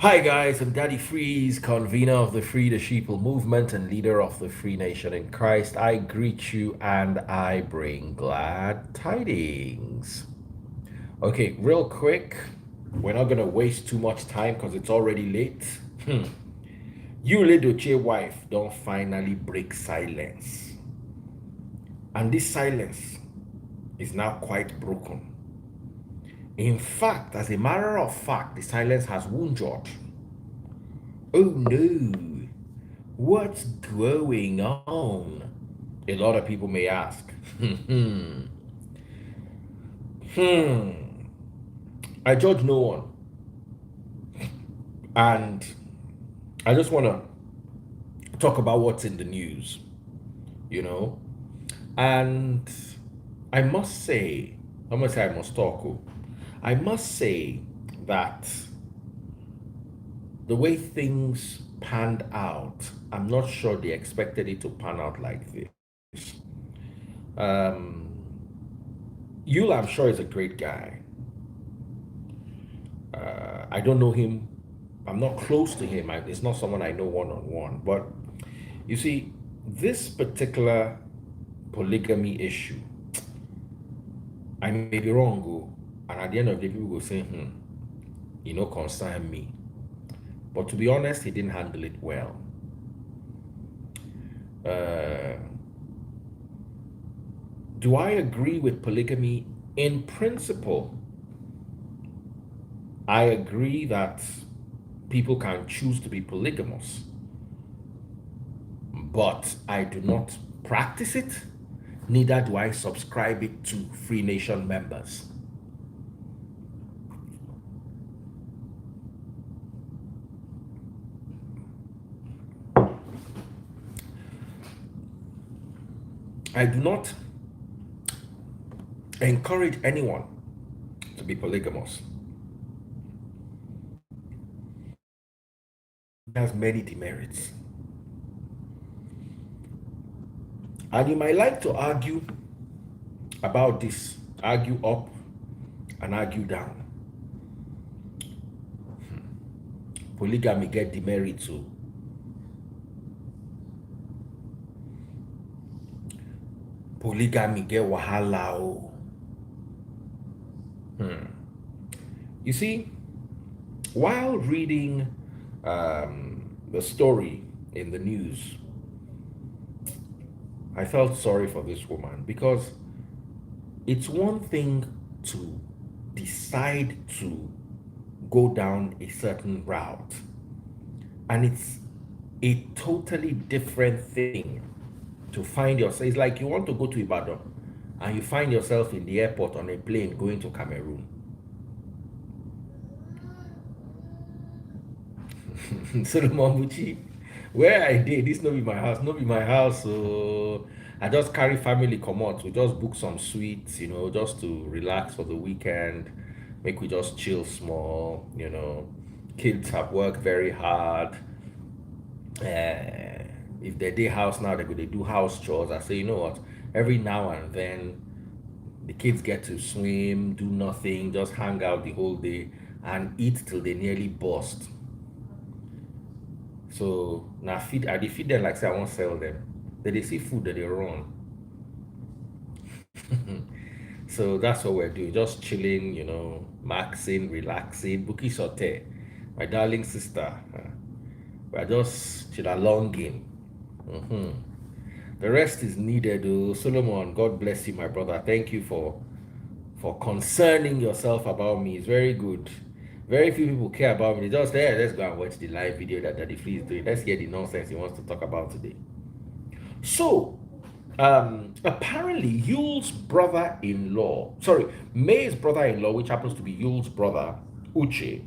Hi guys, I'm Daddy Freeze, convener of the Free the Sheeple movement and leader of the Free Nation in Christ. I greet you and I bring glad tidings. Okay, real quick, we're not gonna waste too much time because it's already late. Yule Edochie wife don't finally break silence. And this silence is now quite broken. In fact, as a matter of fact, the silence has wounded. Oh no, what's going on? A lot of people may ask. Hmm. I judge no one. And I just want to talk about what's in the news, you know? And I must say, I must talk. I must say that the way things panned out, I'm not sure they expected it to pan out like this. Um, Yule, I'm sure, is a great guy. I don't know him. I'm not close to him. It's not someone I know one on one. But you see, this particular polygamy issue, I may be wrong, and at the end of the day, people will say, concern me. But to be honest, he didn't handle it well. Uh, do I agree with polygamy in principle? I agree that people can choose to be polygamous, but I do not practice it, neither do I subscribe it to Free Nation members. I do not encourage anyone to be polygamous. It has many demerits. And you might like to argue about this, argue up and argue down. Polygamy get demerits too. Polygamy get wahala. You see, while reading the story in the news, I felt sorry for this woman because it's one thing to decide to go down a certain route, and it's a totally different thing to find yourself. It's like you want to go to Ibadan and you find yourself in the airport on a plane going to Cameroon. Solomon Bucci, where I did, this no be my house, no be my house. So I just carry family come out. We just book some suites, just to relax for the weekend. Make we just chill small. Kids have worked very hard. If they day house now, they do house chores. I say, you know what? Every now and then, the kids get to swim, do nothing, just hang out the whole day, and eat till they nearly bust. So now I dey feed them like say I won't sell them. They see food that they run. So that's what we're doing. Just chilling, maxing, relaxing. Buki Sote, my darling sister. We're just chillalonging. Mm-hmm. The rest is needed. Oh, Solomon, God bless you, my brother. Thank you for concerning yourself about me. It's very good. Very few people care about me. They just, hey, let's go and watch the live video that Daddy Free is doing. Let's hear the nonsense he wants to talk about today. So, apparently, Yule's brother-in-law, sorry, May's brother-in-law, which happens to be Yule's brother, Uche,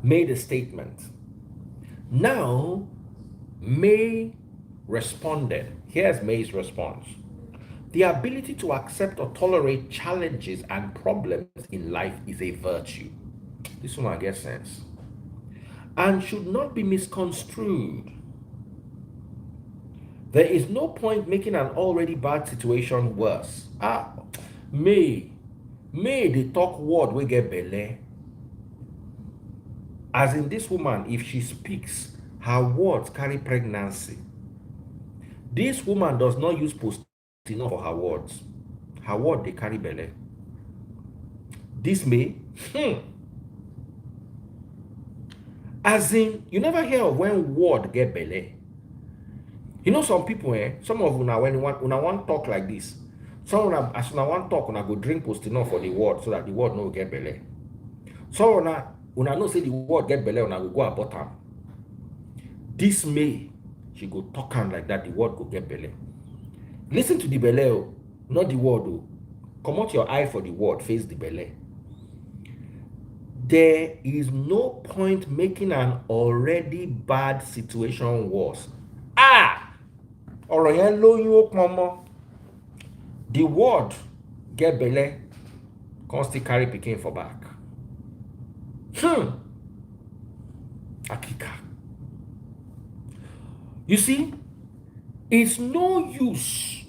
made a statement. Now, May responded. Here's May's response. The ability to accept or tolerate challenges and problems in life is a virtue. This one I get sense. And should not be misconstrued. There is no point making an already bad situation worse. May they talk word we get belle. As in this woman, if she speaks, her words carry pregnancy. This woman does not use postinor for her words. Her word, they carry belle. This may, as in, you never hear of when word get belle. You know some people, some of una when una want talk like this, some una as una want talk, una go drink postinor for the word so that the word no get belle. So una know say the word get belle, una go abort am. This May, she go talk am like that, the word go get belle. Listen to the belle, not the word. Come out your eye for the word, face the belle. There is no point making an already bad situation worse. Ọ̀rọ̀ yẹn lóyún ó pọn mọ́. The word get belle, come still carry pikin for back. Akika. You see, it's no use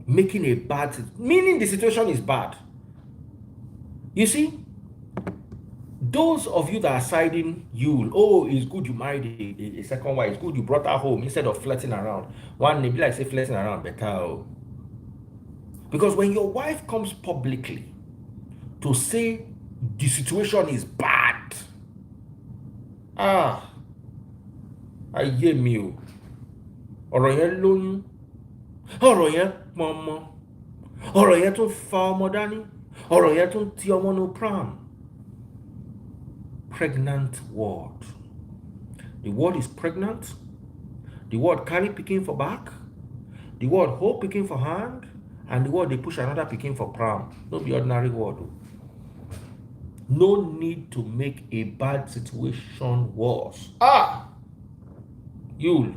making a bad, meaning the situation is bad. You see, those of you that are siding Yule, oh, it's good you married a second wife, it's good you brought her home instead of flirting around. One may be like say flirting around better. Because when your wife comes publicly to say the situation is bad, ayé mi o, ọ̀rọ̀ yẹn lóyún, ọ̀rọ̀ yẹn pọnmọ, ọ̀rọ̀ yẹn tún fa ọmọ dání, ọ̀rọ̀ yẹn tún ti ọmọ no pram. Pregnant word. The word is pregnant. The word carry pikin for back. The word hold pikin for hand. And the word they push another pikin for pram. No be ordinary word. No need to make a bad situation worse. Yule,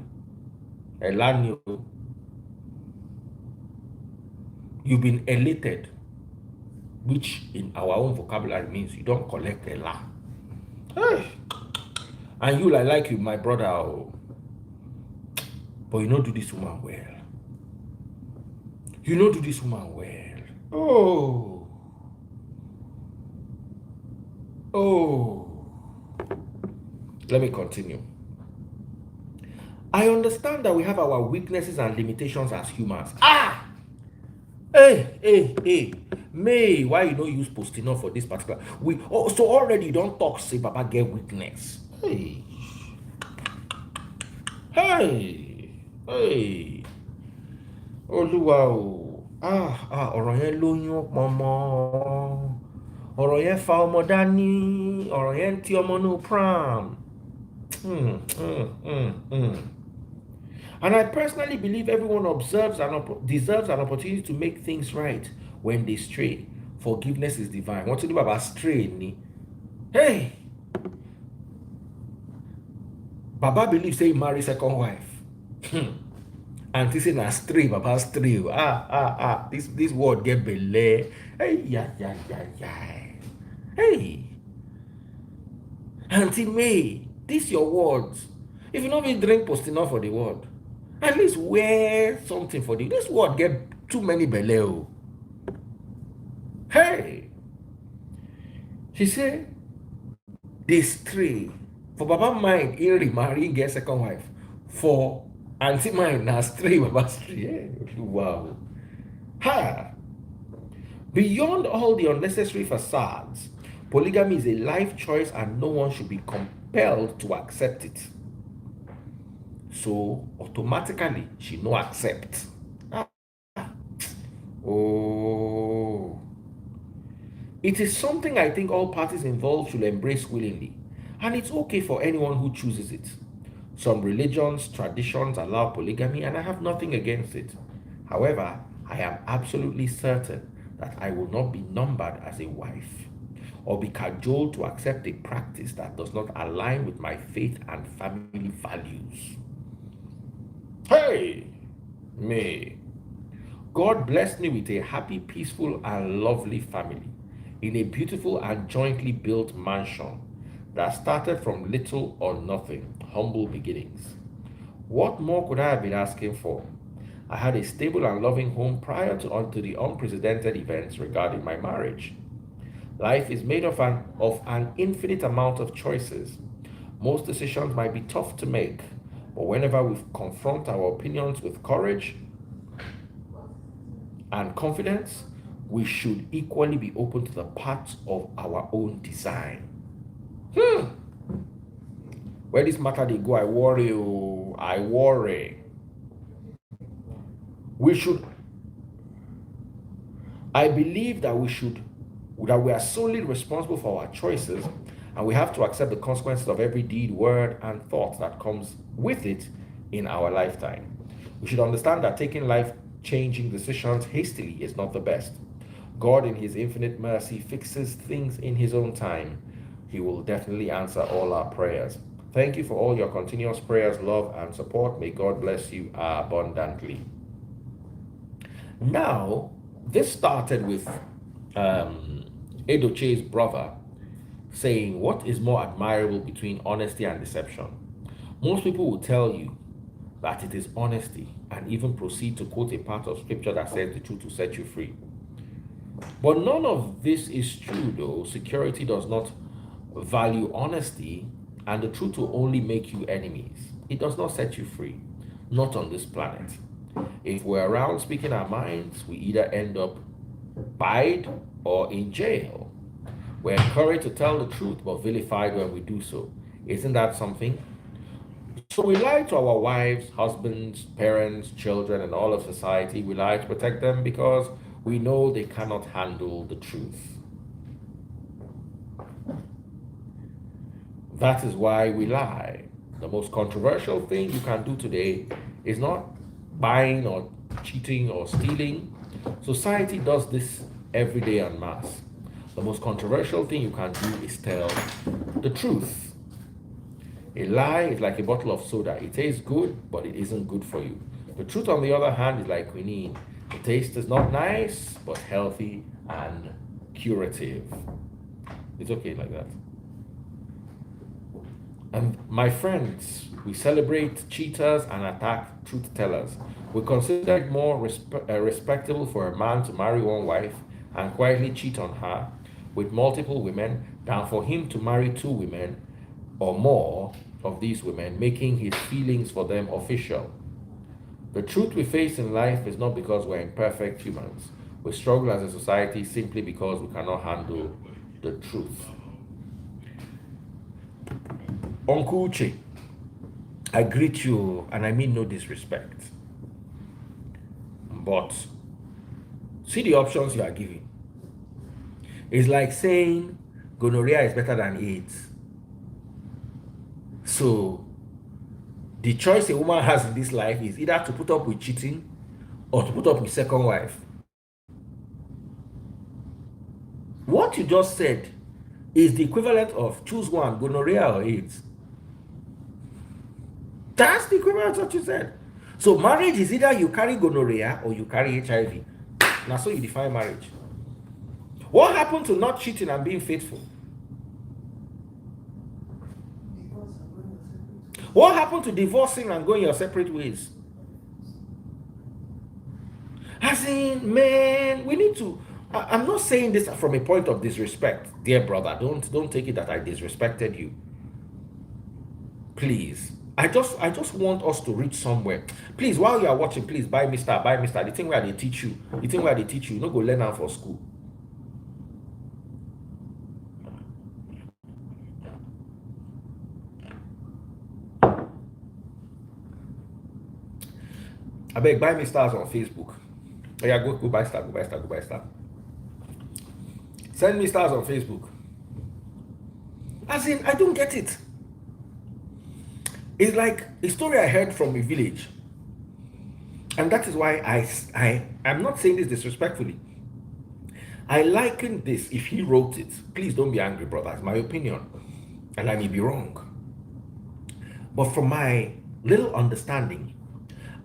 Elanio, you've been elated, which in our own vocabulary means you don't collect a la. Hey. And Yule, I like you, my brother, but you don't do this woman well. You don't do this woman well. Let me continue. I understand that we have our weaknesses and limitations as humans. Hey, May, why you don't use postinor for this particular? So already you don't talk, say Baba get weakness. Hey. Olúwa o. Ọ̀rọ̀ yẹn lóyún pọnmọ. Ọ̀rọ̀ yẹn fa ọmọ dání. Ọ̀rọ̀ yẹn ti ọmọ no pram. And I personally believe everyone deserves an opportunity to make things right when they stray. Forgiveness is divine. What to do about stray? Hey! Baba believes say he marry second wife. And this is a stray, Baba stray. This word get belle. Hey, Hey! Auntie May, this your words. If you don't be drink postinor for the word, at least wear something for the. This word get too many belle. Hey! She said, they stray. For Baba mind, he remarry, get second wife. For Auntie mind, now stray, Baba stray. Wow. Beyond all the unnecessary facades, polygamy is a life choice and no one should be compelled to accept it. So automatically she no accept. It is something I think all parties involved should embrace willingly, and it's okay for anyone who chooses it. Some religions, traditions allow polygamy, and I have nothing against it. However, I am absolutely certain that I will not be numbered as a wife or be cajoled to accept a practice that does not align with my faith and family values. Hey, May. God blessed me with a happy, peaceful, and lovely family in a beautiful and jointly built mansion that started from little or nothing, humble beginnings. What more could I have been asking for? I had a stable and loving home prior to the unprecedented events regarding my marriage. Life is made of an infinite amount of choices. Most decisions might be tough to make, but whenever we confront our opinions with courage and confidence, we should equally be open to the paths of our own design. Where this matter they go, I worry, oh, I worry. We should, I believe that that we are solely responsible for our choices, and we have to accept the consequences of every deed, word, and thought that comes with it in our lifetime. We should understand that taking life-changing decisions hastily is not the best. God, in His infinite mercy, fixes things in His own time. He will definitely answer all our prayers. Thank you for all your continuous prayers, love, and support. May God bless you abundantly. Now, this started with Edochie's brother saying, what is more admirable between honesty and deception? Most people will tell you that it is honesty and even proceed to quote a part of scripture that says the truth will set you free. But none of this is true, though. Security does not value honesty, and the truth will only make you enemies. It does not set you free, not on this planet. If we're around speaking our minds, we either end up buyed or in jail. We're encouraged to tell the truth, but vilified when we do so. Isn't that something? So we lie to our wives, husbands, parents, children, and all of society. We lie to protect them because we know they cannot handle the truth. That is why we lie. The most controversial thing you can do today is not buying or cheating or stealing. Society does this every day en masse. The most controversial thing you can do is tell the truth. A lie is like a bottle of soda. It tastes good, but it isn't good for you. The truth, on the other hand, is like quinine. The taste is not nice, but healthy and curative. It's okay like that. And my friends, we celebrate cheaters and attack truth tellers. We consider it more respectable for a man to marry one wife and quietly cheat on her with multiple women than for him to marry two women or more of these women, making his feelings for them official. The truth we face in life is not because we're imperfect humans. We struggle as a society simply because we cannot handle the truth. Uncle Uche, I greet you, and I mean no disrespect. But see the options you are giving. It's like saying gonorrhea is better than AIDS. So the choice a woman has in this life is either to put up with cheating or to put up with second wife. What you just said is the equivalent of choose one, gonorrhea or AIDS. That's the equivalent of what you said. So marriage is either you carry gonorrhea or you carry HIV. Now so you define marriage. What happened to not cheating and being faithful? What happened to divorcing and going your separate ways? As in, man, we need to. I'm not saying this from a point of disrespect, dear brother. Don't take it that I disrespected you. Please. I just want us to reach somewhere. Please, while you are watching, please buy Mr. The thing where they teach you. The thing where they teach you, no go learn out for school. I beg, buy me stars on Facebook. Oh yeah, go buy star, go buy star, go buy star. Send me stars on Facebook. As in, I don't get it. It's like a story I heard from a village. And that is why I'm not saying this disrespectfully. I liken this, if he wrote it, please don't be angry, brother. It's my opinion. And I may be wrong. But from my little understanding,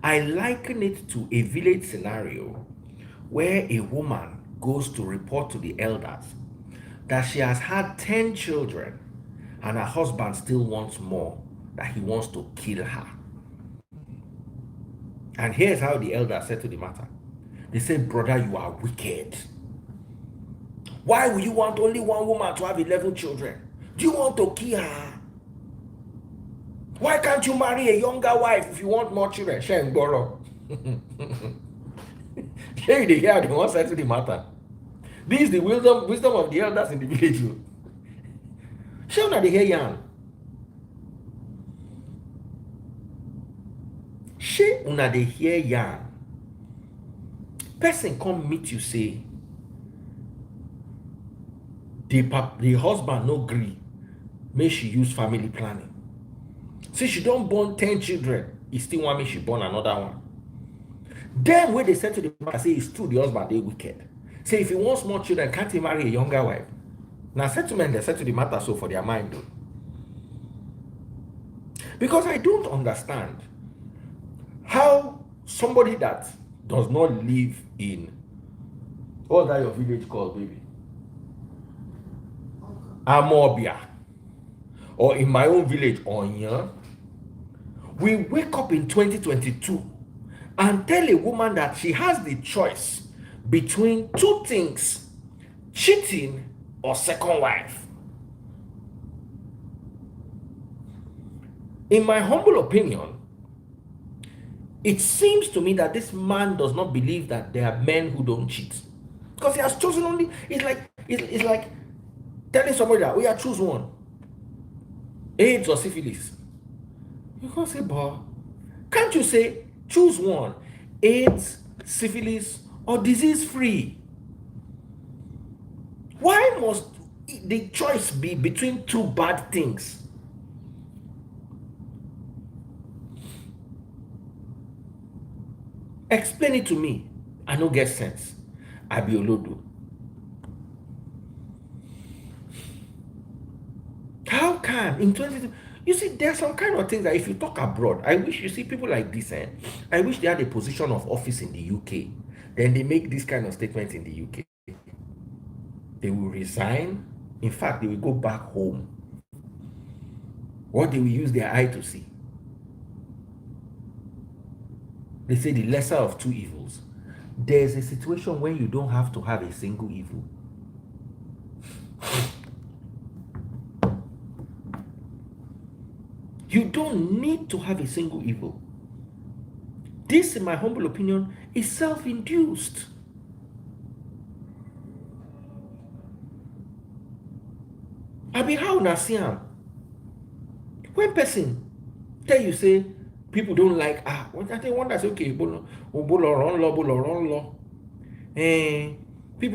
I liken it to a village scenario where a woman goes to report to the elders that she has had 10 children and her husband still wants more, that he wants to kill her. And here's how the elders said to the matter. They said, brother, you are wicked. Why would you want only one woman to have 11 children? Do you want to kill her? Why can't you marry a younger wife if you want more children? Shen Boro. Here they hear the one side to the matter. This is the wisdom of the elders in the village. Shen na they hear yan. Shen una they hear yan. Person come meet you say the husband no gree. May she use family planning. See, she don't born 10 children. He still want me she born another one. Then when they said to the man, say it's true, the husband they wicked. Say if he wants more children, can't he marry a younger wife? Now settlement they said to the matter so for their mind though. Because I don't understand how somebody that does not live in what's that your village called, baby? Amobia. Or in my own village, Onya. We wake up in 2022 and tell a woman that she has the choice between two things: cheating or second wife. In my humble opinion, it seems to me that this man does not believe that there are men who don't cheat, because he has chosen only. It's like telling somebody that we have choose one: AIDS or syphilis. You can't say, but can't you say choose one: AIDS, syphilis, or disease free? Why must the choice be between two bad things? Explain it to me. I don't get sense. I be olodo. How can in 2022? You see, there's some kind of things that if you talk abroad, I wish you see people like this, I wish they had a position of office in the UK. Then they make this kind of statement in the UK. They will resign. In fact, they will go back home. What they will use their eye to see. They say the lesser of two evils. There's a situation where you don't have to have a single evil. You don't need to have a single evil. This, in my humble opinion, is self-induced. I be how Nasiam. When person tell you say people don't like I think one that's okay, people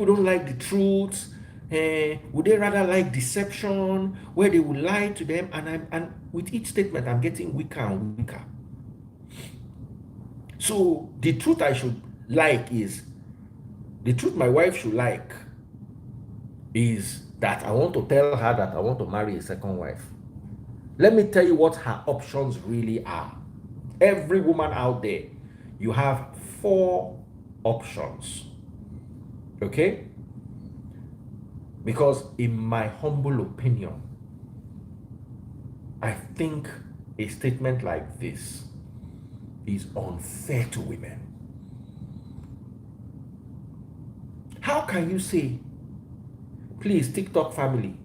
don't like the truth. Would they rather like deception, where they will lie to them? And with each statement, I'm getting weaker and weaker. So the truth I should like is, the truth my wife should like is that I want to tell her that I want to marry a second wife. Let me tell you what her options really are. Every woman out there, you have 4 options. Okay? Because in my humble opinion, I think a statement like this is unfair to women. How can you say, please, TikTok family,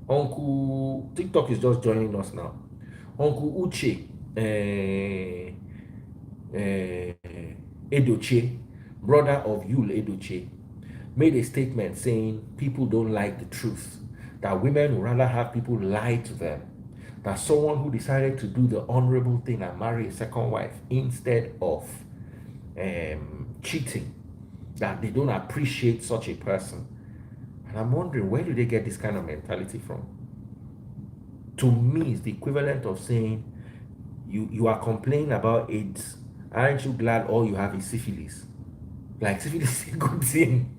Uncle TikTok is just joining us now. Uncle Uche, Edochie, brother of Yule Edochie, made a statement saying people don't like the truth, that women would rather have people lie to them, that someone who decided to do the honorable thing and marry a second wife instead of cheating, that they don't appreciate such a person. And I'm wondering, where do they get this kind of mentality from? To me, it's the equivalent of saying, you are complaining about AIDS. Aren't you glad all you have is syphilis? Like, syphilis is a good thing.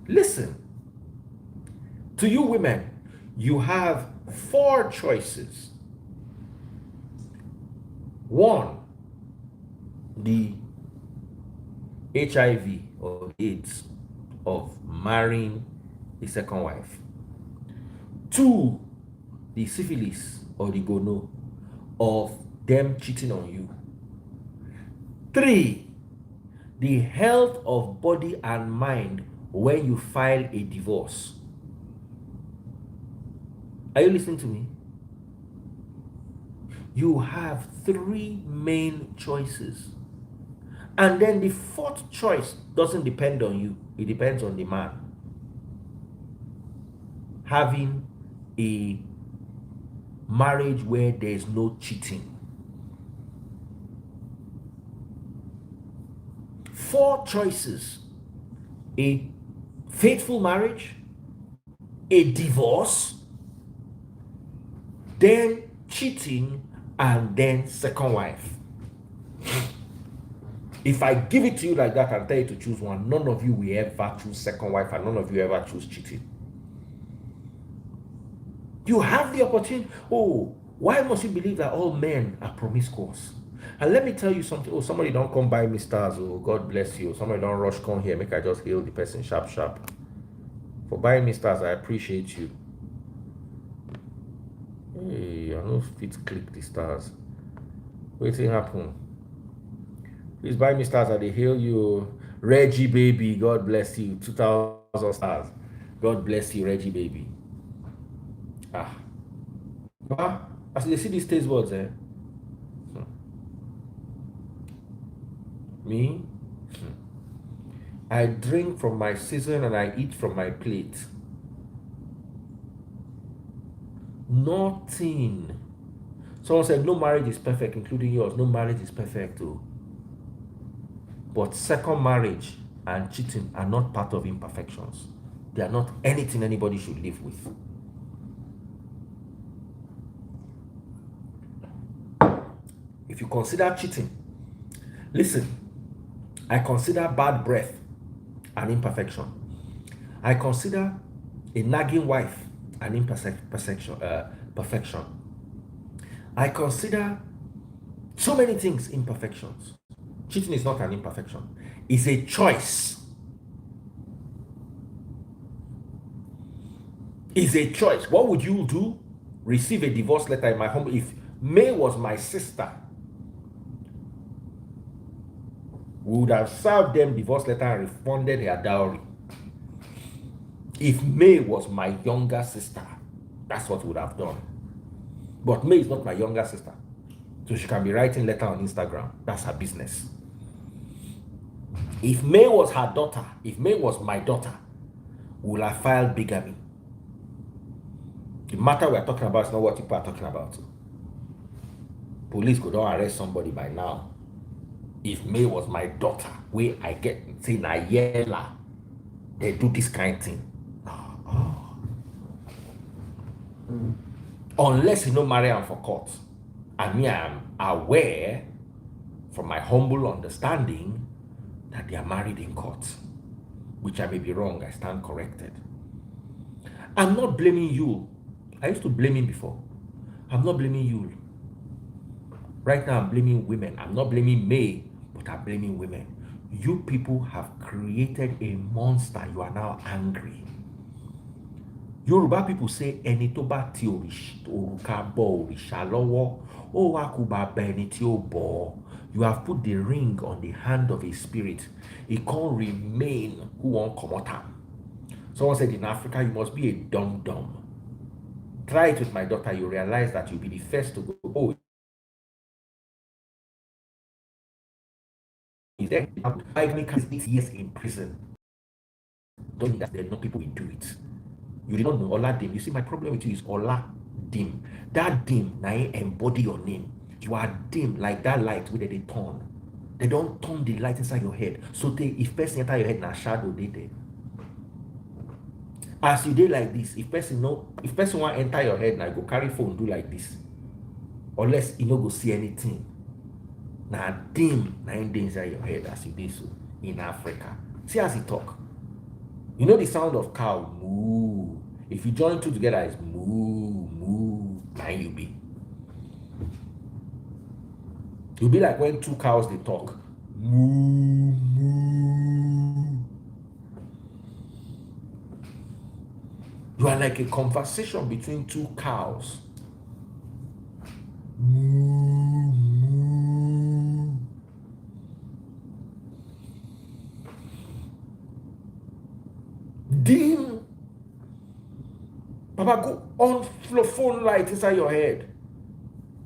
Listen, to you women, you have 4 choices. 1, the HIV or AIDS of marrying a second wife. 2, the syphilis or the gono of them cheating on you. 3, the health of body and mind when you file a divorce. Are you listening to me? You have three main choices. And then the fourth choice doesn't depend on you, it depends on the man. Having a marriage where there's no cheating. Four choices: a faithful marriage, a divorce, then cheating, and then second wife. If I give it to you like that and tell you to choose one, none of you will ever choose second wife and none of you ever choose cheating. You have the opportunity. Oh, why must you believe that all men are promiscuous? And let me tell you something. Oh, somebody don't come buy me stars. Oh, God bless you. Somebody don't rush come here. Make I just heal the person sharp, sharp. For buying me stars, I appreciate you. Hey, I don't fit click the stars. Waiting happen. Please buy me stars. I they heal you. Reggie baby, God bless you. 2,000 stars. God bless you, Reggie baby. Ah. As you see these taste buds, eh? Me? I drink from my season and I eat from my plate. Nothing. Someone said no marriage is perfect, including yours. No marriage is perfect, too. But second marriage and cheating are not part of imperfections. They are not anything anybody should live with. If you consider cheating, listen, I consider bad breath an imperfection. I consider a nagging wife an imperfection. Perfection. I consider so many things imperfections. Cheating is not an imperfection. It's a choice. It's a choice. What would you do? Receive a divorce letter in my home. If May was my sister, we would have served them divorce letter and refunded her dowry. If May was my younger sister, that's what we would have done. But May is not my younger sister, so she can be writing letter on Instagram. That's her business. If May was her daughter, if May was my daughter, we would have filed bigamy. The matter we are talking about is not what people are talking about. Police could not arrest somebody by now. If May was my daughter, where I get say Nayela, they do this kind of thing. Unless you know marry am for court. And me, I am aware from my humble understanding that they are married in court, which I may be wrong, I stand corrected. I'm not blaming you. I used to blame him before. I'm not blaming you. Right now, I'm blaming women. I'm not blaming May, but I'm blaming women. You people have created a monster. You are now angry. Yoruba people say, ẹni tó bá ti òrùka bọ òrìṣà lọ́wọ́, ó wá kú bàbá ẹni tí ó bọ̀. You have put the ring on the hand of a spirit. It can't remain who won't come out. Someone said in Africa, you must be a dum-dum. Try it with my daughter, you realize that you'll be the first to go, oh, is there 8 years in prison? Don't mean that there are no people who do it. You did not know Ola Dim. You see, my problem with you is Ola Dim. That dim, now embody your name. You are dim like that light where they turn. They don't turn the light inside your head. So if person enter your head, now shadow they there. As you did like this, if person want enter your head, now go carry phone, do like this. Unless you no go see anything. Now dim, now inside your head as you do so in Africa. See as he talk. You know the sound of cow, moo. If you join two together, it's moo, moo. Now you be. You'll be like when two cows they talk. Moo, moo. You are like a conversation between two cows. Moo, moo. Papa, go on phone light inside your head.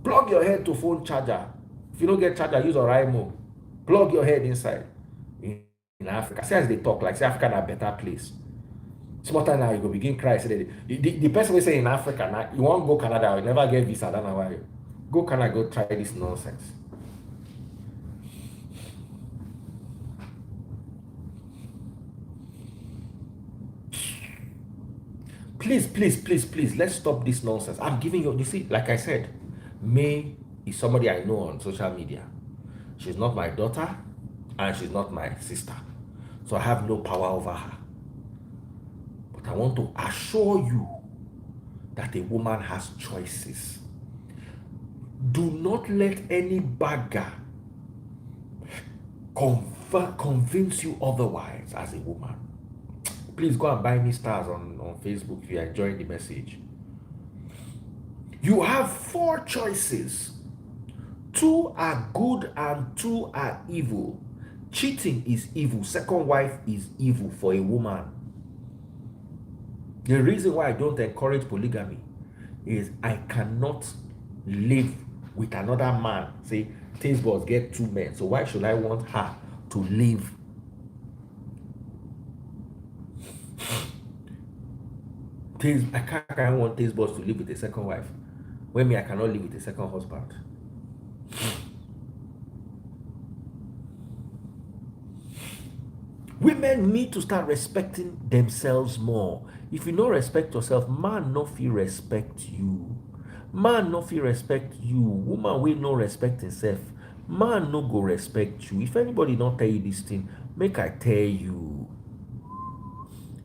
Plug your head to phone charger. If you don't get charger, use Oraimo. Plug your head inside. In Africa, see as they talk, like say Africa na better place. Small time now, you go begin cry. Say the person will say in Africa, now you want to go Canada, you never get visa. I don't know why. Go Canada, go try this nonsense. Please, let's stop this nonsense. I'm giving you see, like I said, May is somebody I know on social media. She's not my daughter and she's not my sister. So I have no power over her. But I want to assure you that a woman has choices. Do not let any bagger convince you otherwise as a woman. Please go and buy me stars on Facebook if you are enjoying the message. You have 4 choices. 2 are good and 2 are evil. Cheating is evil. Second wife is evil for a woman. The reason why I don't encourage polygamy is I cannot live with another man. Say, taste buds get 2 men. So why should I want her to live? I can't want taste buds to live with a second wife. When me, I cannot live with a second husband. Women need to start respecting themselves more. If you don't respect yourself, man no fit respect you. Man no fit respect you. Woman will no respect himself. Man no go respect you. If anybody don't tell you this thing, make I tell you.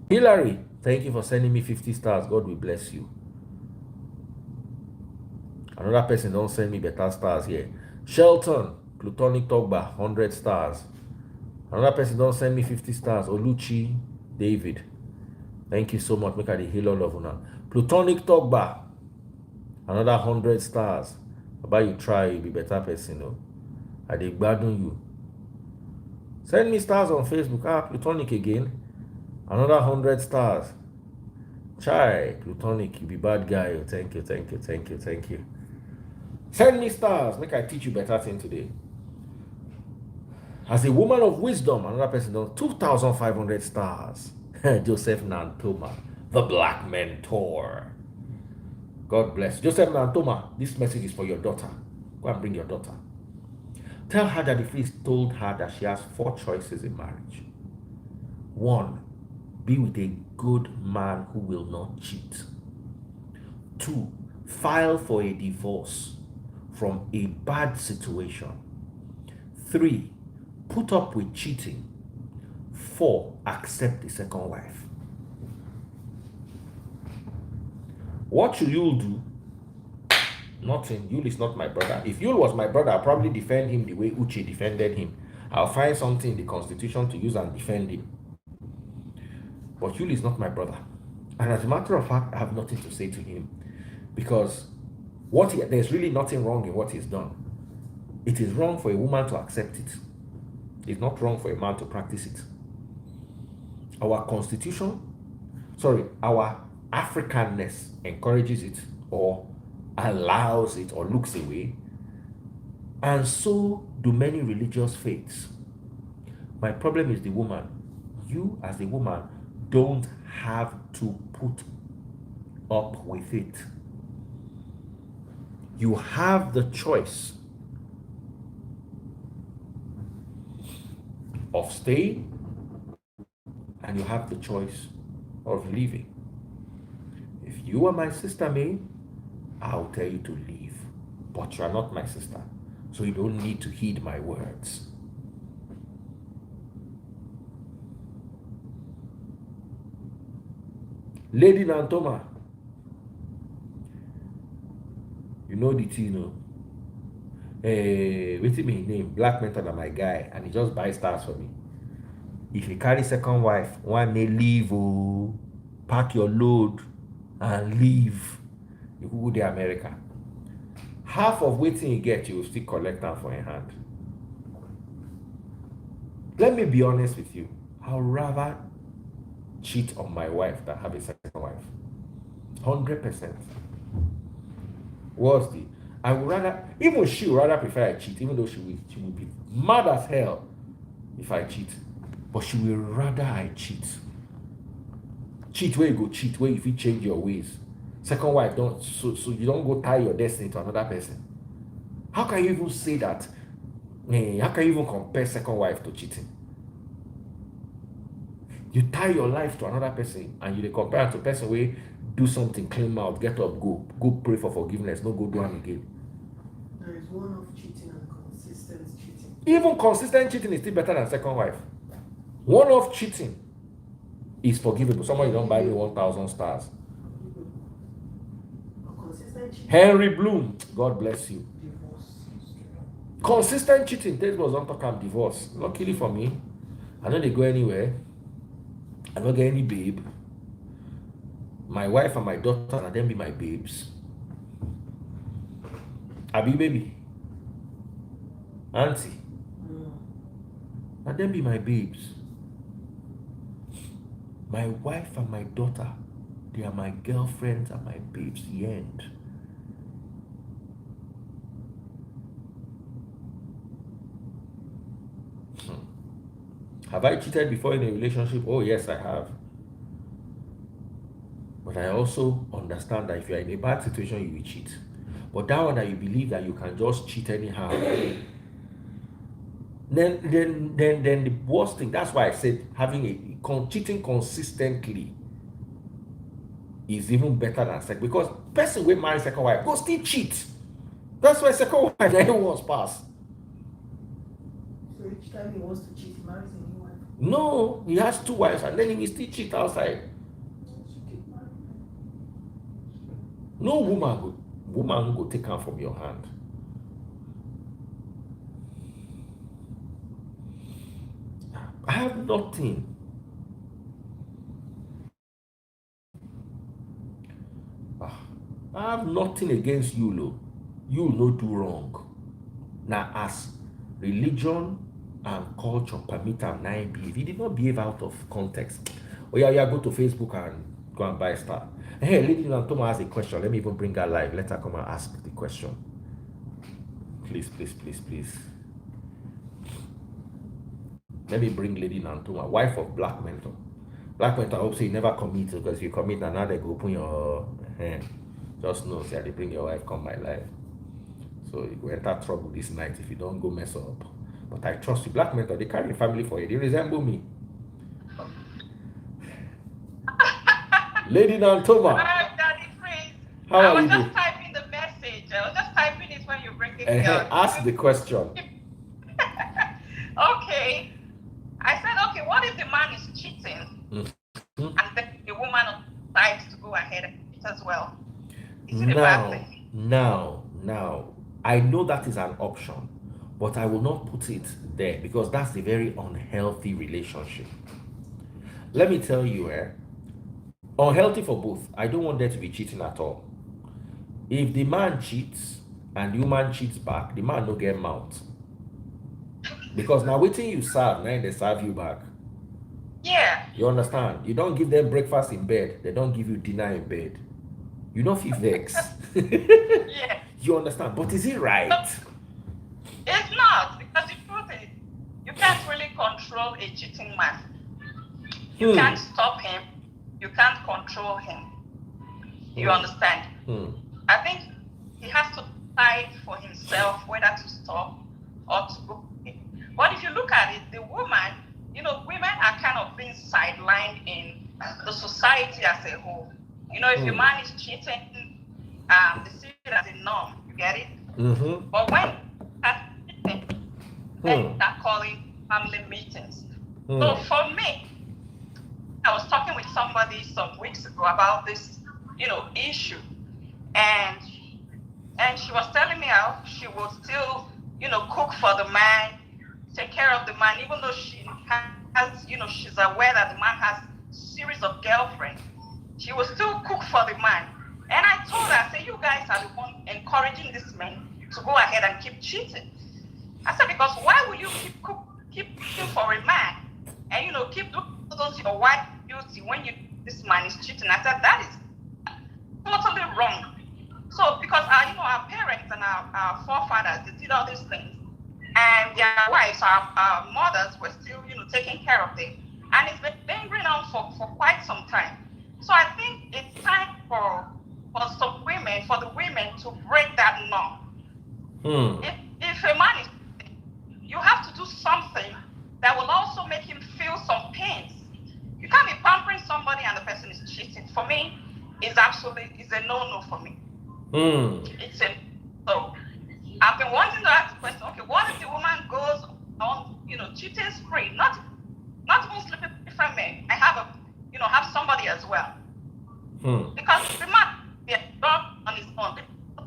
Hillary, thank you for sending me 50 stars. God will bless you. Another person don't send me better stars here. Shelton, Plutonic Togba, 100 stars. Another person don't send me 50 stars. Oluchi David. Thank you so much. Make I the heal all of now. Plutonic Togba. Another 100 stars. About you try, you be better person. No? I dey gbadun you. Send me stars on Facebook. Plutonic again. Another 100 stars. Chai, Plutonic, you be bad guy. Thank you. Send me stars. Make I teach you better thing today. As a woman of wisdom, another person does 2,500 stars. Joseph Nantoma, the Black Mentor. God bless. Joseph Nantoma, this message is for your daughter. Go and bring your daughter. Tell her that the priest told her that she has 4 choices in marriage. 1, be with a good man who will not cheat. 2, file for a divorce from a bad situation. 3, put up with cheating. 4, accept the second wife. What should Yule do? Nothing. Yule is not my brother. If Yule was my brother, I'll probably defend him the way Uche defended him. I'll find something in the constitution to use and defend him. But Yule is not my brother. And as a matter of fact, I have nothing to say to him. Because there's really nothing wrong in what he's done. It is wrong for a woman to accept it. It's not wrong for a man to practice it. Our constitution, our Africanness encourages it or allows it or looks away. And so do many religious faiths. My problem is the woman. You as a woman don't have to put up with it. You have the choice of staying and you have the choice of leaving. If you are my sister May, I'll tell you to leave. But you are not my sister, so you don't need to heed my words. Lady Nantoma, you know the tea, no? What's my name? Black Mentor, my guy, and he just buys stars for me. If you carry second wife, one may leave, pack your load and leave. You go to America. Half of waiting you get, you will still collect them for your hand. Let me be honest with you. I'd rather cheat on my wife than have a second wife. 100%. What's the? I would rather, even she would rather prefer I cheat, even though she will be mad as hell if I cheat. But she will rather I cheat. Cheat where you go cheat, where if you change your ways. Second wife, don't so you don't go tie your destiny to another person. How can you even say that? How can you even compare second wife to cheating? You tie your life to another person and you compare it to a person where do something, clean mouth, get up, go pray for forgiveness, no go do them again. There is one of cheating and consistent cheating. Even consistent cheating is still better than second wife. One of cheating is forgivable. Somebody don't buy me 1,000 stars. Consistent cheating. Henry Bloom, God bless you. Divorce. Consistent cheating, this was on talk about divorce. Luckily for me, I know they go anywhere. I don't get any babe. My wife and my daughter, and them be my babes. I be baby. Auntie. And them be my babes. My wife and my daughter, they are my girlfriends and my babes. The end. Have I cheated before in a relationship? Oh, yes, I have. But I also understand that if you're in a bad situation, you will cheat. But that one that you believe that you can just cheat anyhow, then the worst thing, that's why I said having cheating consistently is even better than sex, because person will marry second wife go still cheat. That's why second wife never was passed. So each time he wants to cheat, he marries a new wife. No, he has 2 wives and then he will still cheat outside. No woman go take her from your hand. I have nothing. I have nothing against Yule. You no do wrong. Now, as religion and culture permit am, na him behave. He did not behave out of context. Oh yeah, go to Facebook and go and buy stuff. Hey, Lady Nantoma has a question. Let me even bring her live. Let her come and ask the question. Please. Let me bring Lady Nantoma, wife of Black Mentor. Black Mentor, I hope so you never commit, because if you commit, now they go open your hand. Just know, say they bring your wife come my life. So you go enter trouble this night if you don't go mess up. But I trust you. Black Mentor, they carry a family for you. They resemble me. Lady Nantoma. Daddy Prince. How are you? I was just typing the message. I was just typing it when you bring it down. Ask the question. Okay. I said, okay, what if the man is cheating and then the woman decides to go ahead and cheat as well? Is it a bad thing? Now, I know that is an option, but I will not put it there because that's a very unhealthy relationship. Let me tell you, unhealthy for both. I don't want there to be cheating at all. If the man cheats and the woman cheats back, the man no get mouth. Because now waiting you serve, now they serve you back. Yeah. You understand? You don't give them breakfast in bed, they don't give you dinner in bed. You know if you vex. Yeah. You understand? But is it right? It's not, because the truth is, you can't really control a cheating man. You can't stop him. You can't control him. You understand? I think he has to decide for himself whether to stop or to go. But if you look at it, the woman, women are kind of being sidelined in the society as a whole. If your man is cheating, they see it as a norm. You get it? But when that's cheating, then they're calling family meetings. So for me, I was talking with somebody some weeks ago about this, issue, and she was telling me how she would still, cook for the man, take care of the man, even though she has, she's aware that the man has a series of girlfriends. She will still cook for the man. And I told her, I said, you guys are the one encouraging this man to go ahead and keep cheating. I said, because why will you keep cooking for a man and, keep doing your wife duty when this man is cheating? I said, that is totally wrong. So because our parents and our forefathers, they did all these things, and their wives, our mothers, were still taking care of them, and it's been lingering on for quite some time. So I think it's time for the women to break that norm. If a man is, you have to do something that will also make him feel some pains. You can't be pampering somebody and the person is cheating. For me, it's a no-no for me. It's a so. I've been wanting to ask the question. Okay, what if the woman goes on, cheating spree, not even sleeping with different men? I have somebody as well. Because the man, they're not on his own.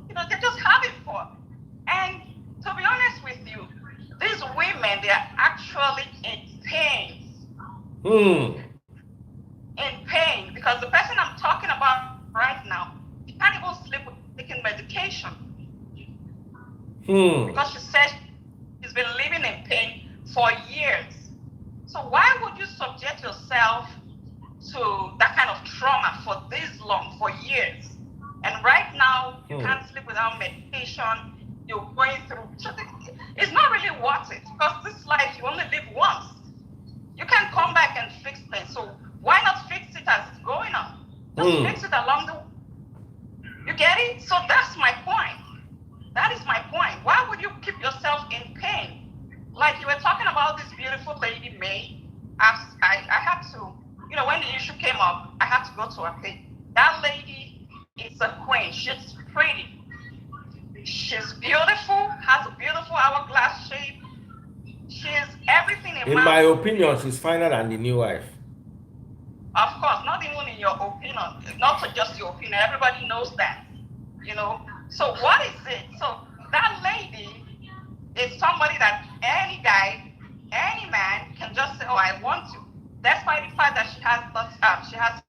They just have it for. And to be honest with you, these women, they are actually in pain. In pain, because the person I'm talking about right now, she can't even sleep with taking medication. Because she said she's been living in pain for years. So why would you subject yourself to that kind of trauma for this long, for years? And right now, you can't sleep without medication. You're going through. It's not really worth it, because this life, you only live once. You can't come back and fix things. So why not fix it as it's going on? Just fix it along the way. You get it? So that's my point. That is my point. Why would you keep yourself in pain? Like you were talking about this beautiful lady, May. I had to, when the issue came up, I had to go to her page. That lady is a queen. She's pretty. She's beautiful, has a beautiful hourglass shape. She's everything in my opinion, she's finer than the new wife. Of course, not even in your opinion, not just your opinion. Everybody knows that, So what is it? So that lady is somebody that any guy, any man can just say, "Oh, I want you." Despite the fact that she has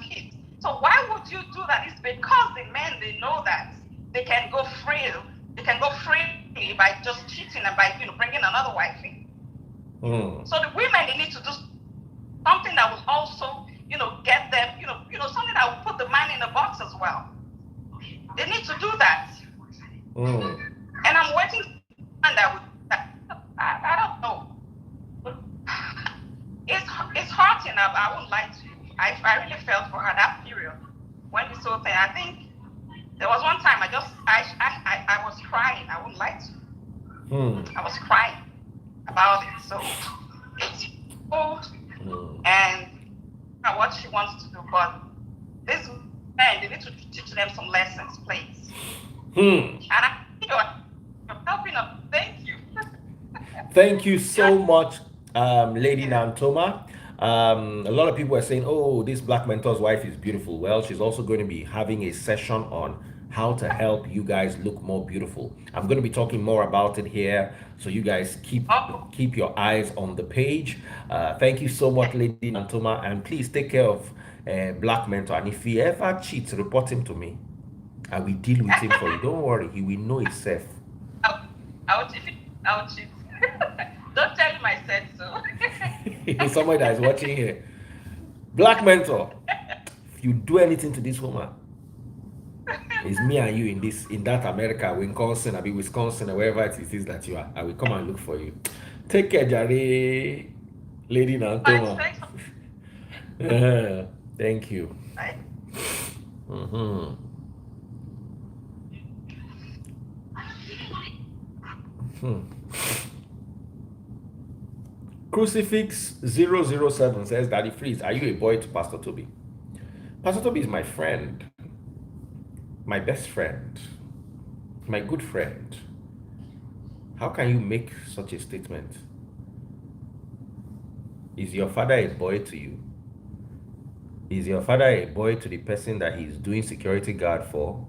kids. So why would you do that? It's because the men, they know that they can go free. They can go freely by just cheating and by bringing another wife in. So the women, they need to do something that will also get them something that will put the man in the box as well. They need to do that. And I'm waiting, and I don't know. It's hurting. I won't lie to you. I really felt for her that period when this whole thing. I think there was one time I was crying. I won't lie to you. I was crying about it. So it's old and what she wants to do, but this men, they need to teach them some lessons, please. And you're helping them. Thank you. Thank you so much, Lady Nantoma. A lot of people are saying, "Oh, this Black Mentor's wife is beautiful." Well, she's also going to be having a session on how to help you guys look more beautiful. I'm going to be talking more about it here, so you guys keep your eyes on the page. Thank you so much, Lady Nantoma, and please take care of Black Mentor. And if he ever cheats, report him to me. I will deal with him for you. Don't worry, he will know himself. I'll cheat. Don't tell him I said so. Somebody that is watching here. Black Mentor, if you do anything to this woman, it's me and you in that America, Wisconsin, or wherever it is that you are. I will come and look for you. Take care, Jare, Lady Nantoma. Thank you. Bye. Crucifix 007 says, "Daddy Freeze, are you a boy to Pastor Toby?" Pastor Toby is my friend, my best friend, my good friend. How can you make such a statement? Is your father a boy to you? Is your father a boy to the person that he's doing security guard for?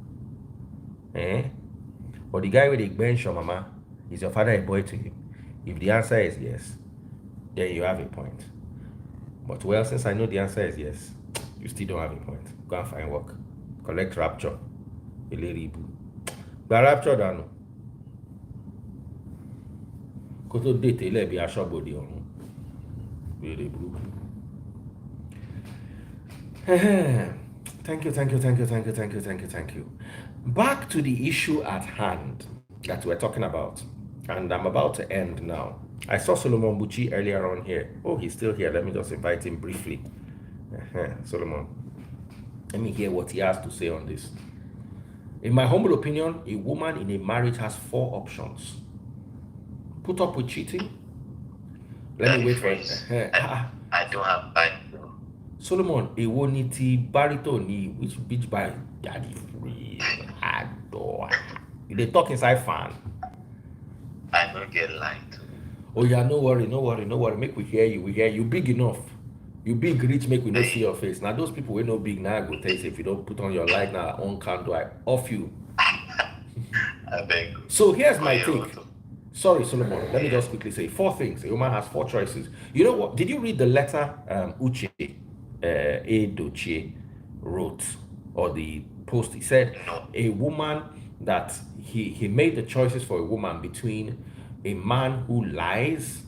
Or the guy with the bench or mama, is your father a boy to you? If the answer is yes, then you have a point. But well, since I know the answer is yes, you still don't have a point. Go and find work. Collect rapture. Gba rapture dànù. Kó tó dètè ilẹ̀ bí aṣọ́bodè ọ̀run. Wèrè burúkú. Thank you, thank you, thank you, thank you, thank you, thank you, thank you. Back to the issue at hand that we're talking about, and I'm about to end now. I saw Solomon Bucci earlier on here. Oh, he's still here. Let me just invite him briefly. Solomon, let me hear what he has to say on this. In my humble opinion, a woman in a marriage has four options: put up with cheating. Let me wait for it. I don't have time. Solomon, èwo ni ti baritone ni which bitch by daddy free adore. You dey talk inside fan. I don't get light. Oh yeah, no worry, no worry, no worry. Make we hear you. We hear you big enough. You big rich, make we not see your face. Now those people we no big now go tell you if you don't put on your light now on candle, I off you. I beg. So here's my take. Sorry, Solomon. Let me just quickly say four things. A woman has four choices. You know what? Did you read the letter Uche Edochie wrote, or the post? He said a woman that he made the choices for a woman between a man who lies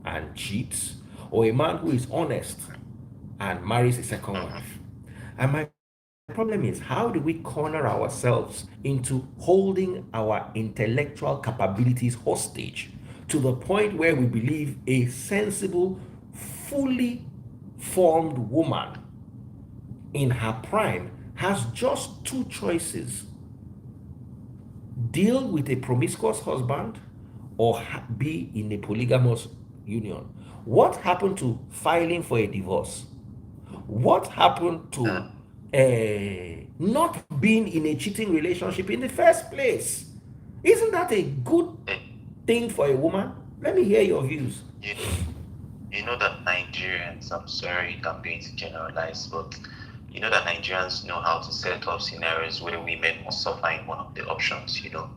and cheats, or a man who is honest and marries a second wife. And my problem is, how do we corner ourselves into holding our intellectual capabilities hostage to the point where we believe a sensible, fully formed woman in her prime has just two choices: deal with a promiscuous husband or be in a polygamous union? What happened to filing for a divorce? What happened to not being in a cheating relationship in the first place? Isn't that a good thing for a woman? Let me hear your views. You know that Nigerians, I'm sorry, I'm going to generalize, but you know that Nigerians know how to set up scenarios where women must suffer in one of the options, you know.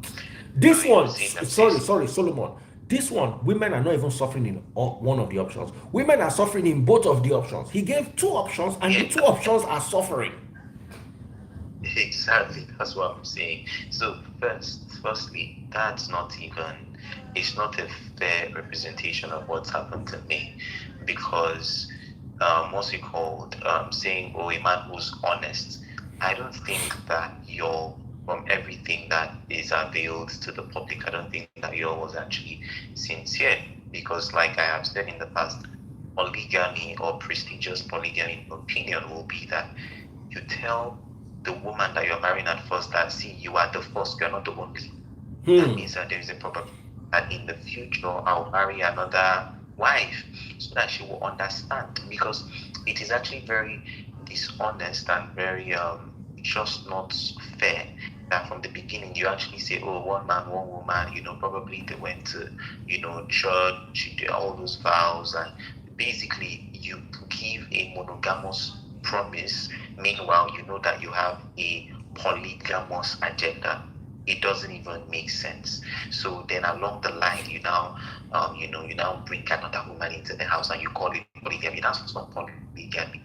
This one, sorry, Solomon. This one, women are not even suffering in one of the options. Women are suffering in both of the options. He gave two options, and the two options are suffering. Exactly, that's what I'm saying. So firstly, that's not even, it's not a fair representation of what's happened to me, because what's it called? Saying, oh, a man who's honest. I don't think that from everything that is unveiled to the public, I don't think that Yule was actually sincere, because like I have said in the past, polygamy or prestigious polygamy opinion will be that you tell the woman that you're marrying at first that, see, you are the first, you're not the only. That means that there is a probability that in the future I'll marry another wife, so that she will understand, because it is actually very dishonest and very just not fair that from the beginning you actually say, oh, one man, one woman, you know, probably they went to, you know, church, did all those vows, and basically you give a monogamous promise. Meanwhile, you know that you have a polygamous agenda. It doesn't even make sense. So then along the line, you now bring another woman into the house and you call it polygamy. That's not polygamy.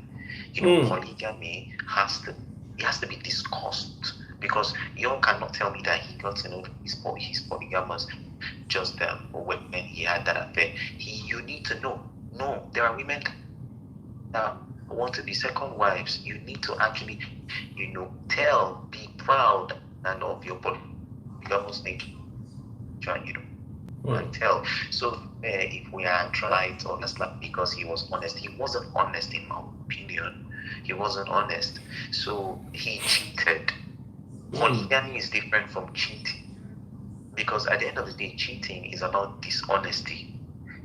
You know, polygamy has to be discussed, because you cannot tell me that he got to know he's polygamous just when he had that affair. You need to know. No, there are women that want to be second wives. You need to actually, be proud and of your polygamous nature, and tell. So if we are trying to understand, because he was honest, he wasn't honest in my opinion. He wasn't honest. So he cheated. Polygamy is different from cheating, because at the end of the day, cheating is about dishonesty.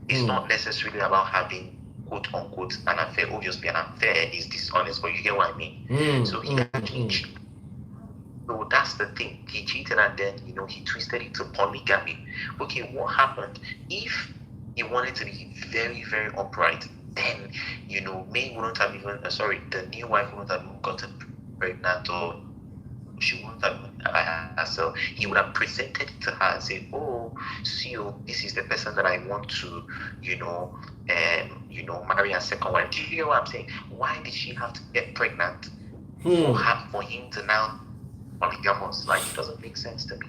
It's not necessarily about having quote unquote an affair. Obviously, an affair is dishonest, but you get what I mean. So he actually cheated. So that's the thing. He cheated, and then he twisted it to polygamy. Okay, what happened if he wanted to be very, very upright? Then May wouldn't have even the new wife wouldn't have even gotten pregnant, or she wouldn't have herself. He would have presented it to her and said, "Oh, see, this is the person that I want to, marry a second wife." Do you hear what I'm saying? Why did she have to get pregnant for him to now polygamous? Like, it doesn't make sense to me.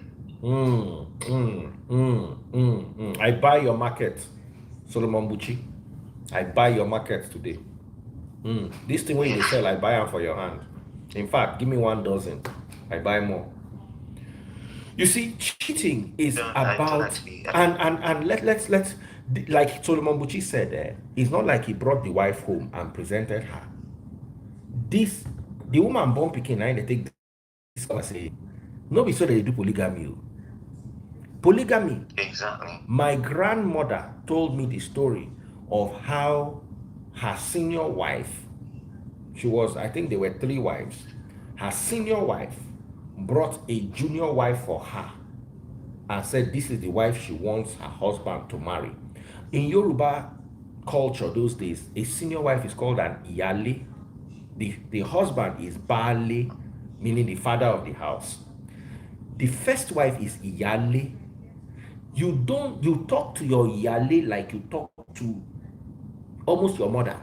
I buy your market, Solomon Bucci. I buy your market today. This thing where you sell, I buy them for your hand. In fact, give me 1 dozen. I buy more. You see, cheating is I don't about actually. and let's like Solomon Bucci said there, it's not like he brought the wife home and presented her. This the woman born picking nine they take this come and say, no be so that they do polygamy. Polygamy. Exactly. My grandmother told me the story of how her senior wife, she was, I think there were 3 wives. Her senior wife brought a junior wife for her and said this is the wife she wants her husband to marry. In Yoruba culture those days, a senior wife is called an iyale. The husband is baale, meaning the father of the house. The first wife is iyale. You talk to your iyale like you talk to almost your mother.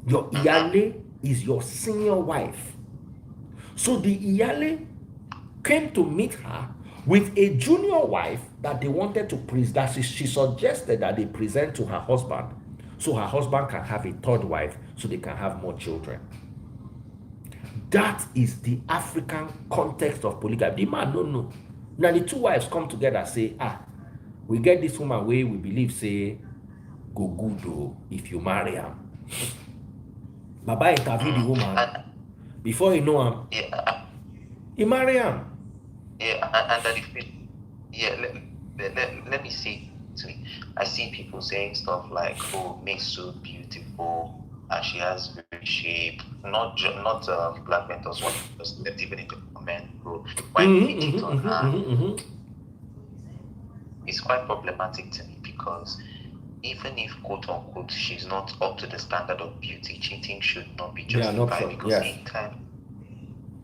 Your Mm-hmm. iyale is your senior wife. So the iyale came to meet her with a junior wife that they wanted to present, that she suggested that they present to her husband so her husband can have a third wife so they can have more children. That is the African context of polygamy. The man don't know. Now the 2 wives come together say, we get this woman where we believe say go good though if you marry her. Baba interview the woman And before he know him, yeah, he marry him. and that if it, yeah, let me see. I see people saying stuff like, "Oh, May's so beautiful, and she has very shape." Not black mentors. One just left even in the comment, bro. Why did he cheat on her? It's quite problematic to me because even if quote unquote she's not up to the standard of beauty, cheating should not be Yeah, an justified option. because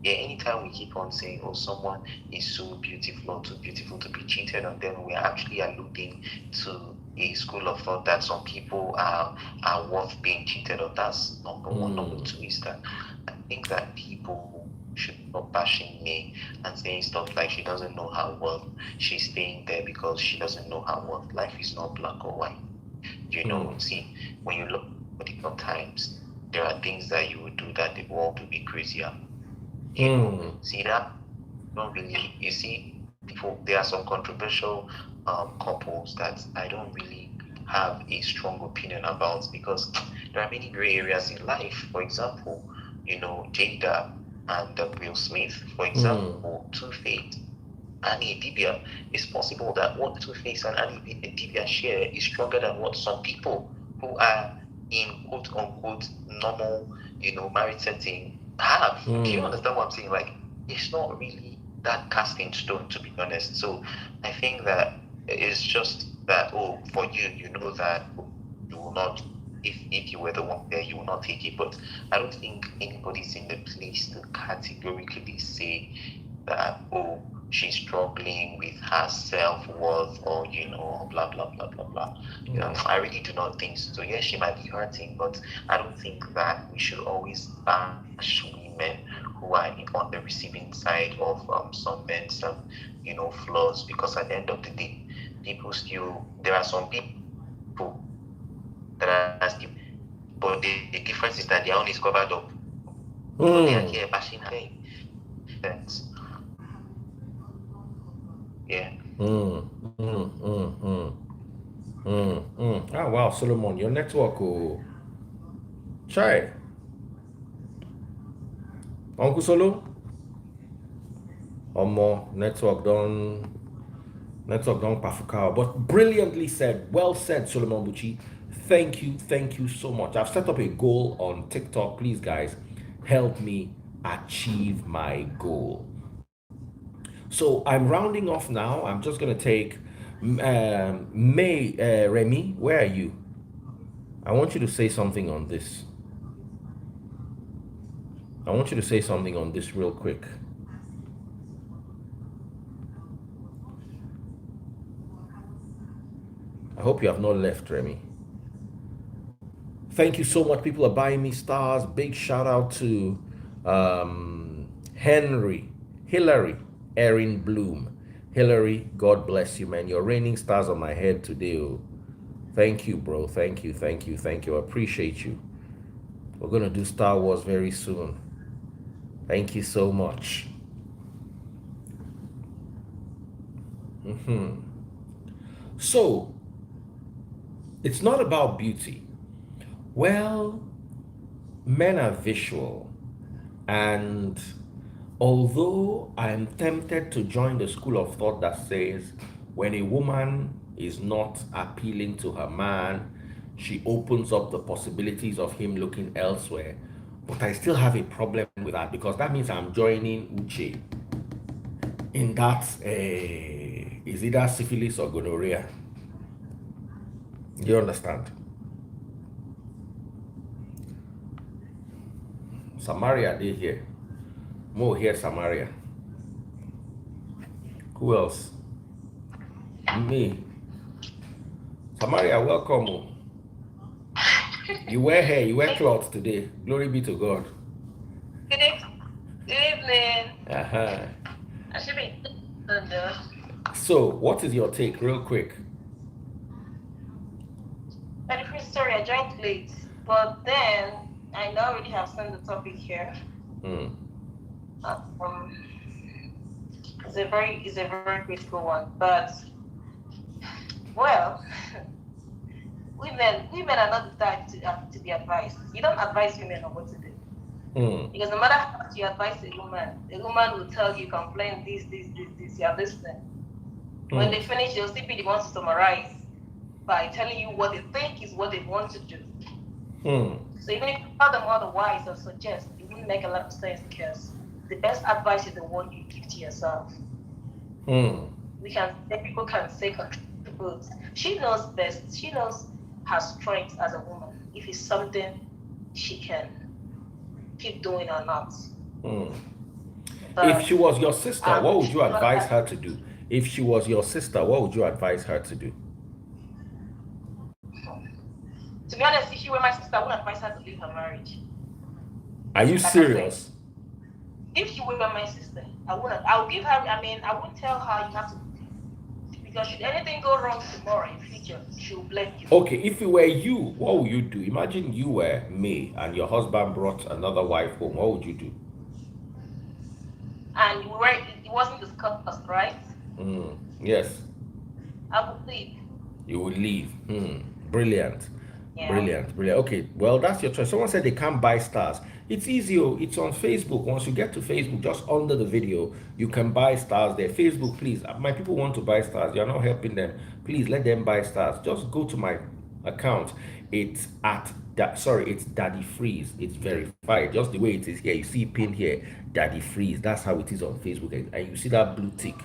Yes. anytime we keep on saying, oh, someone is so beautiful or too beautiful to be cheated on, then we're actually alluding to a school of thought that some people are worth being cheated on. That's number one. Number two is that I think that people should stop bashing me and saying stuff like she doesn't know her worth. She's staying there because she doesn't know her worth. Life is not black or white. See, when you look at it sometimes, there are things that you would do that the world will be crazier. See that don't really. You see, people. There are some controversial couples that I don't really have a strong opinion about because there are many gray areas in life. For example, Jada and Will Smith. For example, Two-Face. Annie Dibia, it's possible that what Two-Face and Annie Dibia share is stronger than what some people who are in quote unquote normal, married setting have. Do you understand what I'm saying? Like, it's not really that cast in stone, to be honest. So I think that it's just that, oh, for you, you know that you will not, if you were the one there, you will not take it. But I don't think anybody's in the place to categorically say that, oh, she's struggling with her self-worth or blah blah blah blah blah. I really do not think so. Yes, she might be hurting, but I don't think that we should always bash women who are on the receiving side of some men's flaws, because at the end of the day, there are some people that are still, but the difference is that their own is covered up, so they are here bashing her. That's, yeah. Ah, wow, Solomon, your network, oh. Chai. Uncle Solo? Omo, network don't pafuka. But brilliantly said. Well said, Solomon Bucci. Thank you so much. I've set up a goal on TikTok. Please, guys, help me achieve my goal. So I'm rounding off now. I'm just gonna take Remy. Where are you? I want you to say something on this. I want you to say something on this real quick. I hope you have not left, Remy. Thank you so much. People are buying me stars. Big shout out to Hillary, Erin Bloom. Hillary, God bless you, man. You're raining stars on my head today. Oh. Thank you, bro. Thank you. I appreciate you. We're going to do Star Wars very soon. Thank you so much. So, it's not about beauty. Well, men are visual, and although I'm tempted to join the school of thought that says when a woman is not appealing to her man, she opens up the possibilities of him looking elsewhere. But I still have a problem with that because that means I'm joining Uche in that is either syphilis or gonorrhea. Do you understand? Samaria, they here. More here, Samaria. Who else? Me. Samaria, welcome. Oh. You wear hair, you wear clothes today. Glory be to God. Good evening. Uh-huh. I should be. So, what is your take, real quick? Very first story, I joined late, but then I now already have sent the topic here. It's a very critical one, but well, women are not the type to be advised. You don't advise women on what to do. Because no matter how much you advise a woman will tell you, complain this, you are listening. When they finish, they'll still be the ones to summarize by telling you what they think is what they want to do. So even if you tell them otherwise or suggest, it wouldn't make a lot of sense because the best advice is the one you give to yourself. People can say contribute. She knows best. She knows her strength as a woman. If it's something she can keep doing or not. If she was your sister, what would you advise her to do? If she was your sister, what would you advise her to do? To be honest, if she were my sister, I would advise her to leave her marriage. Are you serious? If she were my sister, I wouldn't. I would give her. I wouldn't tell her you have to. Because should anything go wrong tomorrow in future, she'll blame you. Okay, if it were you, what would you do? Imagine you were me and your husband brought another wife home. What would you do? And it wasn't discussed, right? Yes. I would leave. You would leave. Brilliant. Yeah. Brilliant. Okay, well, that's your choice. Someone said they can't buy stars. It's easy. It's on Facebook. Once you get to Facebook, just under the video, you can buy stars there. Facebook, please. My people want to buy stars. You're not helping them. Please let them buy stars. Just go to my account. It's it's Daddy Freeze. It's verified. Just the way it is here. You see pin here, Daddy Freeze. That's how it is on Facebook. And you see that blue tick.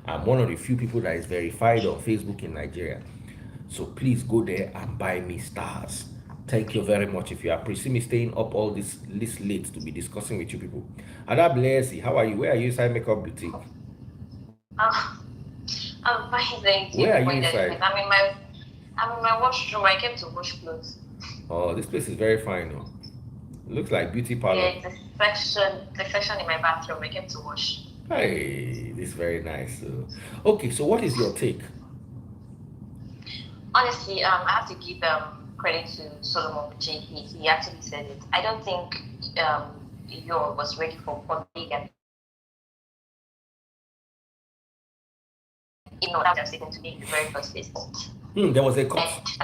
I'm one of the few people that is verified on Facebook in Nigeria. So please go there and buy me stars. Thank you very much. If you appreciate me staying up all this late to be discussing with you people. Ada Blessy, how are you? Where are you inside Makeup Boutique? I'm fine, thank you. Where are you inside? I'm in my washroom. I came to wash clothes. Oh, this place is very fine. Oh. It looks like beauty parlor. Yeah, it's a section in my bathroom. I came to wash. Hey, this is very nice. Okay, so what is your take? Honestly, I have to give credit to Solomon Uche. He actually said it. I don't think Yule was ready for polygamy. You know, that was taken to me in the very first place. There was a cost.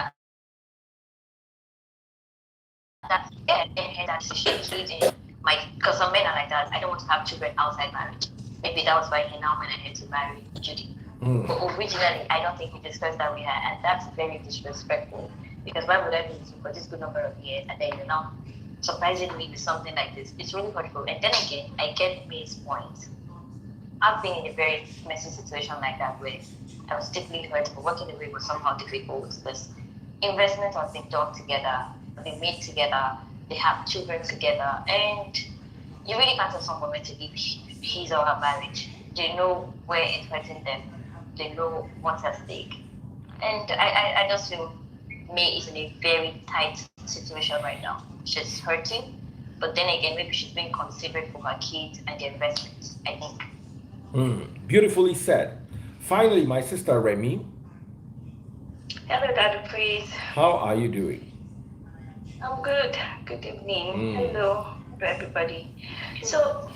Because some men are like that. I don't want to have children outside marriage. Maybe that was why he now went ahead to marry Judy. But originally, I don't think we discussed that we had, and that's very disrespectful. Because why would I be with you for this good number of years, and then you're now surprising me with something like this? It's really hurtful. And then again, I get May's point. I've been in a very messy situation like that where I was deeply hurt, but working away was somehow difficult. This investment has been done together, they made together, they have children together, and you really can't tell someone where to leave his or her marriage. They know where it's hurting them. They know what's at stake. And I just feel May is in a very tight situation right now. She's hurting, but then again, maybe she's being considerate for her kids and their investments, I think. Beautifully said. Finally, my sister Remy. Hello, Dr. Priest. How are you doing? I'm good. Good evening. Hello, everybody. So,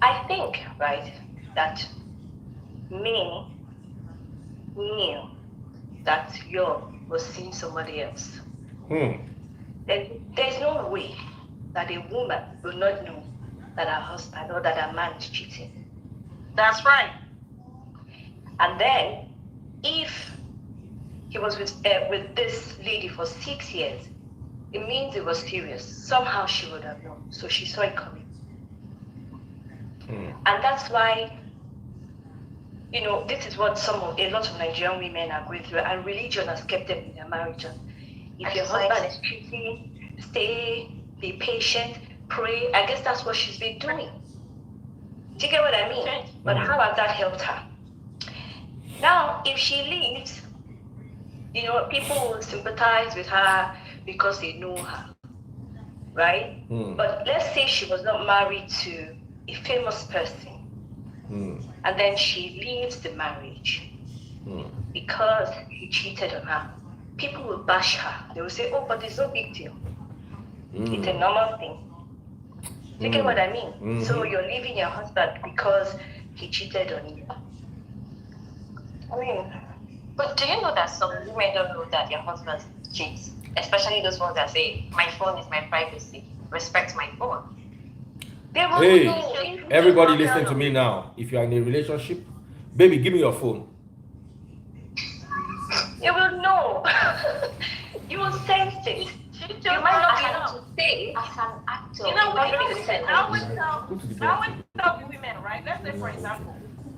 I think, right, that me knew that Yule was seeing somebody else. There's no way that a woman will not know that her husband or that her man is cheating. That's right. And then, if he was with this lady for 6 years, it means it was serious. Somehow she would have known. So she saw it coming. And that's why, this is what a lot of Nigerian women are going through, and religion has kept them in their marriage. If your husband is cheating, stay, be patient, pray. I guess that's what she's been doing. Do you get what I mean? But how has that helped her? Now, if she leaves, people will sympathize with her because they know her, right? But let's say she was not married to a famous person, and then she leaves the marriage because he cheated on her. People will bash her. They will say, oh, but it's no big deal. It's a normal thing. Do you get what I mean? So you're leaving your husband because he cheated on you. I mean, But do you know that some women don't know that their husbands cheat? Especially those ones that say, my phone is my privacy. Respect my phone. they will Hey, know. everybody listening to me now. If you're in a relationship, baby, give me your phone. You will know. You will sense it. You might not be able to say. As an actor, I would tell women, right? Let's say, for example,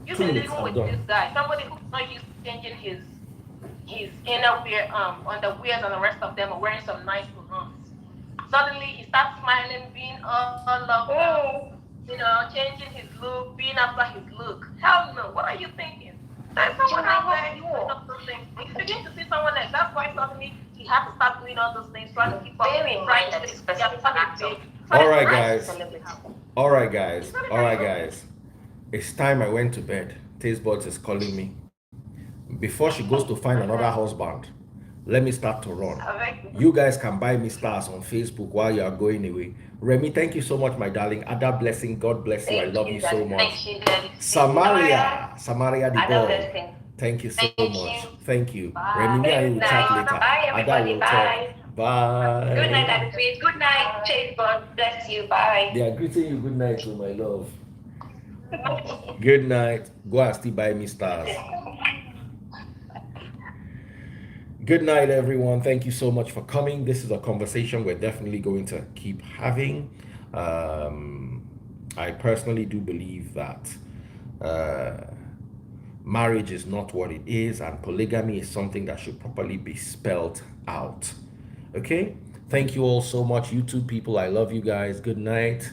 you've been living with this guy, somebody who's not used to changing his innerwear, underwears and the rest of them, or wearing some nice clothes. Suddenly he starts smiling, being all loved, changing his look, being after his look. Hell no, what are you thinking? There's someone out there doing all those things. You begin to see someone else. That's why suddenly he has to start doing all those things, trying to keep up. Bear in mind that this person is an actor. All right, guys. It's time I went to bed. Taste Buds is calling me. Before she goes to find another husband, let me start to run. You guys can buy me stars on Facebook while you are going away. Remy, thank you so much, my darling. Ada blessing. God bless you. I love you so much. Thank you, Daddy. Samaria the ball. Blessing. Thank you so Thank much. you. Thank you. Bye. Remy, me and you will chat later. Bye, Ada everybody. will Bye. talk. Bye. Good night, Daddy Please. Good night, Chase. God bless you. Bye. They are greeting you good night, to my love. Good night. Go and still buy me stars. Good night, everyone. Thank you so much for coming. This is a conversation we're definitely going to keep having. I personally do believe that marriage is not what it is, and polygamy is something that should properly be spelled out. Okay? Thank you all so much, YouTube people. I love you guys. Good night.